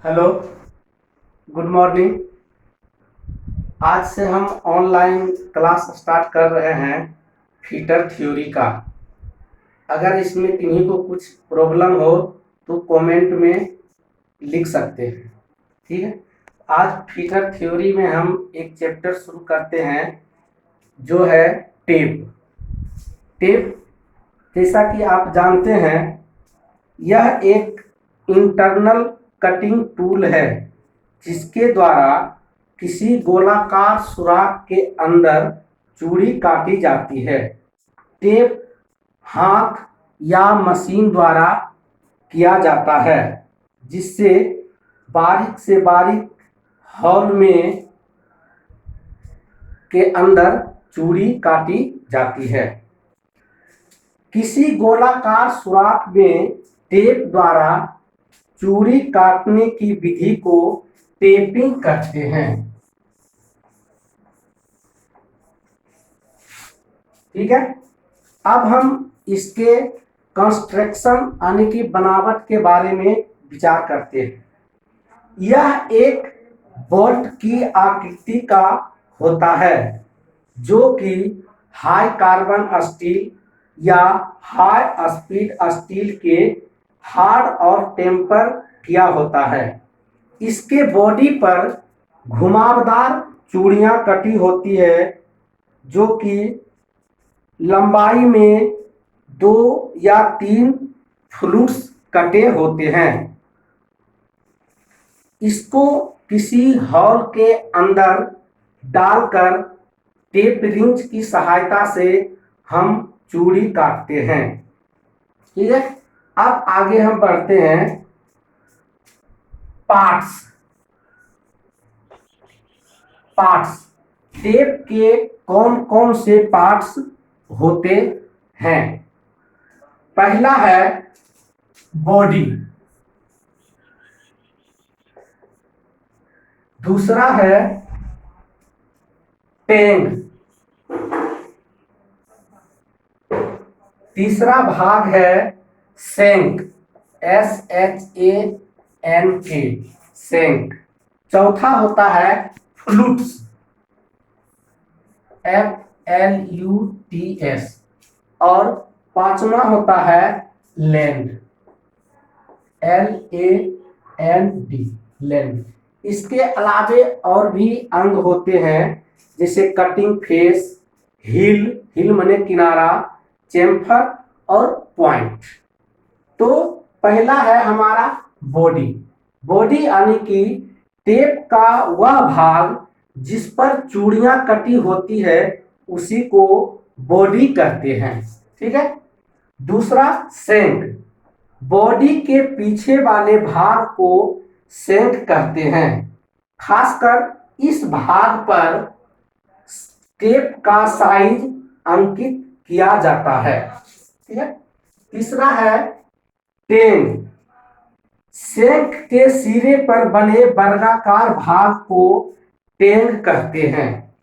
Hello, good morning. आज से हम ऑनलाइन क्लास स्टार्ट कर रहे हैं फीटर थ्योरी का। अगर इसमें किन्हीं को कुछ प्रॉब्लम हो तो कमेंट में लिख सकते हैं। ठीक है। आज फीटर थ्योरी में हम एक चैप्टर शुरू करते हैं जो है टेप। टेप, जैसा कि आप जानते हैं, यह एक इंटरनल कटिंग टूल है जिसके द्वारा किसी गोलाकार सुराख के अंदर चूड़ी काटी जाती है। टेप हाथ या मशीन द्वारा किया जाता है, जिससे बारीक से बारीक हॉल में के अंदर चूड़ी काटी जाती है। किसी गोलाकार सुराख में टेप द्वारा चूड़ी काटने की विधि को टेपिंग कहते हैं। ठीक है। अब हम इसके कंस्ट्रक्शन यानी कि बनावट के बारे में विचार करते हैं। यह एक बोल्ट की आकृति का होता है जो कि हाई कार्बन स्टील या हाई स्पीड स्टील के हार्ड और टेम्पर किया होता है। इसके बॉडी पर घुमावदार चूड़ियां कटी होती है जो कि लंबाई में 2 या 3 फ्लूट्स कटे होते हैं। इसको किसी हॉल के अंदर डालकर टेप रिंच की सहायता से हम चूड़ी काटते हैं। ठीक है। अब आगे हम बढ़ते हैं पार्ट्स। पार्ट्स, टेप के कौन कौन से पार्ट्स होते हैं। पहला है बॉडी, दूसरा है टेंग, तीसरा भाग है शैंक, SHANK, शैंक। चौथा होता है फ्लूट्स, FLUTS, और पांचवा होता है लैंड, LAND, लैंड। इसके अलावे और भी अंग होते हैं जैसे कटिंग फेस, हिल, हिल माने किनारा, चेम्फर और पॉइंट। तो पहला है हमारा बॉडी। बॉडी यानी कि टेप का वह भाग जिस पर चूड़ियां कटी होती है उसी को बॉडी कहते हैं। ठीक है। दूसरा शैंक, बॉडी के पीछे वाले भाग को शैंक कहते हैं। खासकर इस भाग पर टेप का साइज अंकित किया जाता है। ठीक है। तीसरा है टेंग, शैंक के सिरे पर बने वर्गाकार भाग को टेंग कहते हैं।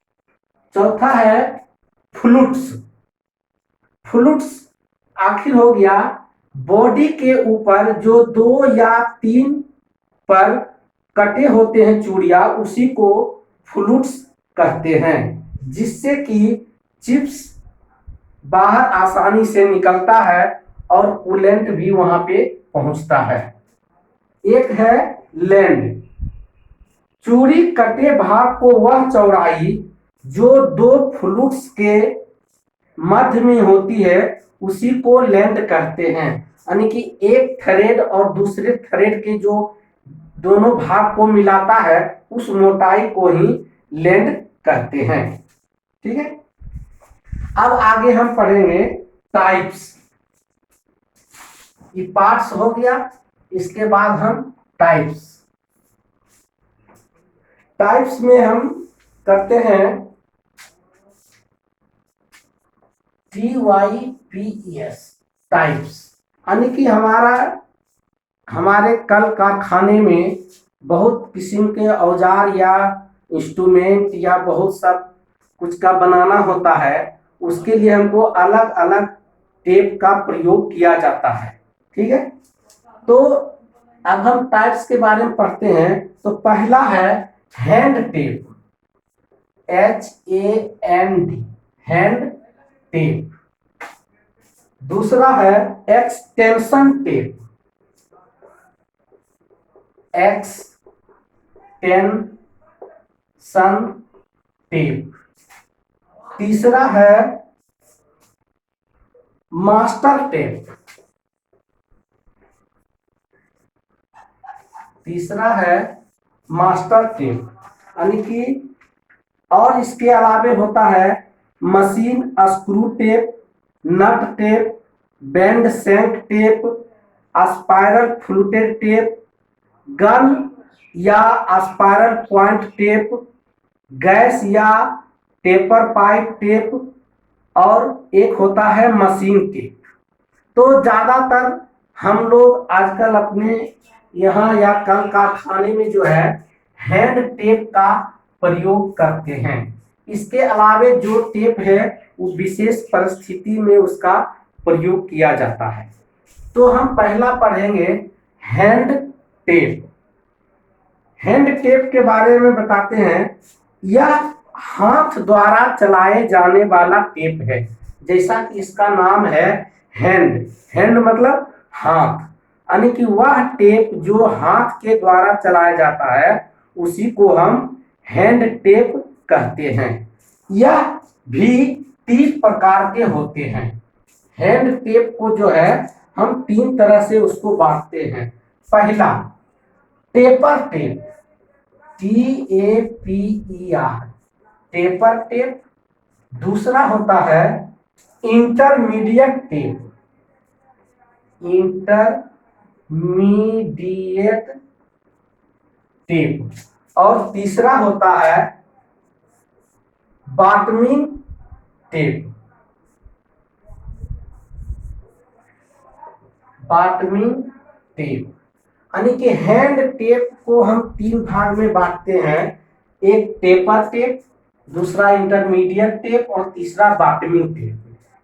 चौथा है फ्लूट्स। फ्लूट्स आखिर हो गया बॉडी के ऊपर जो 2 या 3 पर कटे होते हैं चूड़ियां, उसी को फ्लूट्स कहते हैं, जिससे कि चिप्स बाहर आसानी से निकलता है और कूलेंट भी वहां पे पहुंचता है। एक है लैंड, चूड़ी कटे भाग को वह चौड़ाई जो 2 फ्लूट्स के मध्य में होती है उसी को लैंड कहते हैं। यानी कि एक थ्रेड और दूसरे थ्रेड के जो दोनों भाग को मिलाता है उस मोटाई को ही लैंड कहते हैं। ठीक है। अब आगे हम पढ़ेंगे टाइप्स। ये पार्ट्स हो गया, इसके बाद हम टाइप्स। टाइप्स में हम करते हैं TYPES, टाइप्स। यानी कि हमारे कल कारखाने में बहुत किस्म के औजार या इंस्ट्रूमेंट या बहुत सब कुछ का बनाना होता है, उसके लिए हमको अलग अलग टेप का प्रयोग किया जाता है। ठीक है। तो अब हम टाइप्स के बारे में पढ़ते हैं। तो पहला है hand tape, HAND, hand tape. दूसरा है एक्सटेंशन टेप, एक्सटेंशन टेप। तीसरा है मास्टर टेप, तीसरा है मास्टर टेप, यानी कि और इसके अलावे होता है machine screw tap, nut tap, bent shank tap, spiral fluted tap, gun या स्पाइरल पॉइंट टेप, गैस या टेपर पाइप टेप, और एक होता है मशीन टेप। तो ज्यादातर हम लोग आजकल अपने यहाँ या कल कारखाने में जो है हैंड टेप का प्रयोग करते हैं। इसके अलावे जो टेप है वो विशेष परिस्थिति में उसका प्रयोग किया जाता है। तो हम पहला पढ़ेंगे हैंड टेप। हैंड टेप के बारे में बताते हैं। यह हाथ द्वारा चलाए जाने वाला टेप है, जैसा कि इसका नाम है हैंड। हैंड मतलब हाथ, यानी कि वह टेप जो हाथ के द्वारा चलाया जाता है उसी को हम हैंड टेप कहते हैं। यह भी 3 प्रकार के होते हैं। हैंड टेप को जो है हम 3 तरह से उसको बांटते हैं। पहला taper tape, TAPER, taper tape. दूसरा होता है इंटरमीडिएट टेप, इंटरमीडिएट टेप। और तीसरा होता है बॉटमिंग टेप, बॉटमिंग टेप। यानी कि हैंड टेप को हम 3 भाग में बांटते हैं। एक टेपर टेप, दूसरा इंटरमीडिएट टेप और तीसरा बॉटमिंग टेप।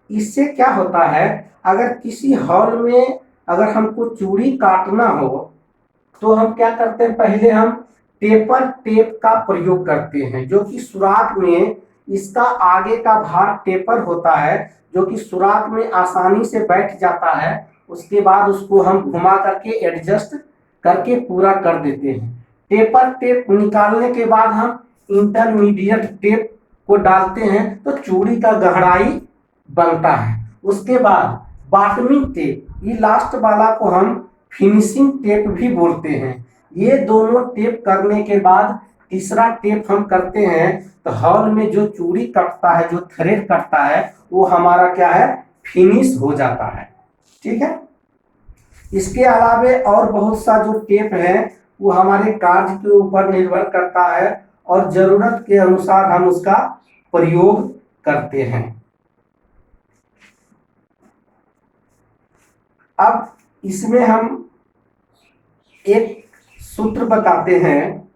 इससे क्या होता है, अगर किसी हॉल में अगर हमको चूड़ी काटना हो तो हम क्या करते हैं, पहले हम टेपर टेप का प्रयोग करते हैं, जो कि सुराख में इसका आगे का भाग टेपर होता है, जो कि सुराख में आसानी से बैठ जाता है। उसके बाद उसको हम घुमा करके एडजस्ट करके पूरा कर देते हैं। टेपर टेप निकालने के बाद हम इंटरमीडिएट टेप को डालते हैं तो चूड़ी का गहराई बनता है। उसके बाद बॉटमिंग टेप, ये लास्ट वाला को हम फिनिशिंग टेप भी बोलते हैं। ये दोनों टेप करने के बाद तीसरा टेप हम करते हैं तो हॉल में जो चूड़ी कटता है, जो थ्रेड कटता है, वो हमारा क्या है, फिनिश हो जाता है। ठीक है। इसके अलावे और बहुत सा जो टेप है वो हमारे कार्य के ऊपर निर्भर करता है और जरूरत के अनुसार हम उसका प्रयोग करते हैं। अब इसमें हम एक सूत्र बताते हैं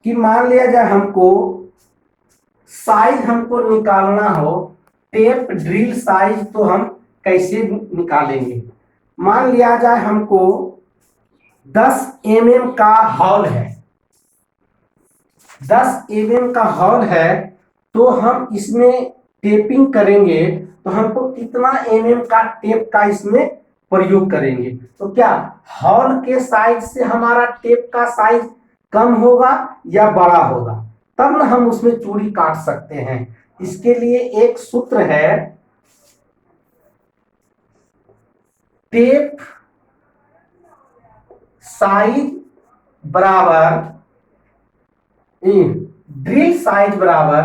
कि मान लिया जाए हमको साइज हमको निकालना हो, टेप ड्रिल साइज तो हम कैसे निकालेंगे। मान लिया जाए हमको 10 mm का हॉल है, 10 mm का हॉल है, तो हम इसमें टेपिंग करेंगे तो हमको कितना mm का टेप का इसमें प्रयोग करेंगे। तो क्या हॉल के साइज से हमारा टेप का साइज कम होगा या बड़ा होगा, तब ना हम उसमें चूड़ी काट सकते हैं। इसके लिए एक सूत्र है, टेप साइज बराबर ड्रिल साइज बराबर,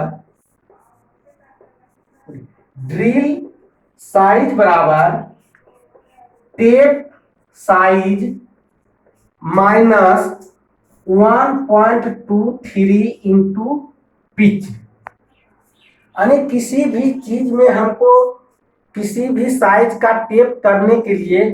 ड्रिल साइज बराबर tape size minus 1.23 into pitch. यानी किसी भी चीज में हमको किसी भी साइज का टेप करने के लिए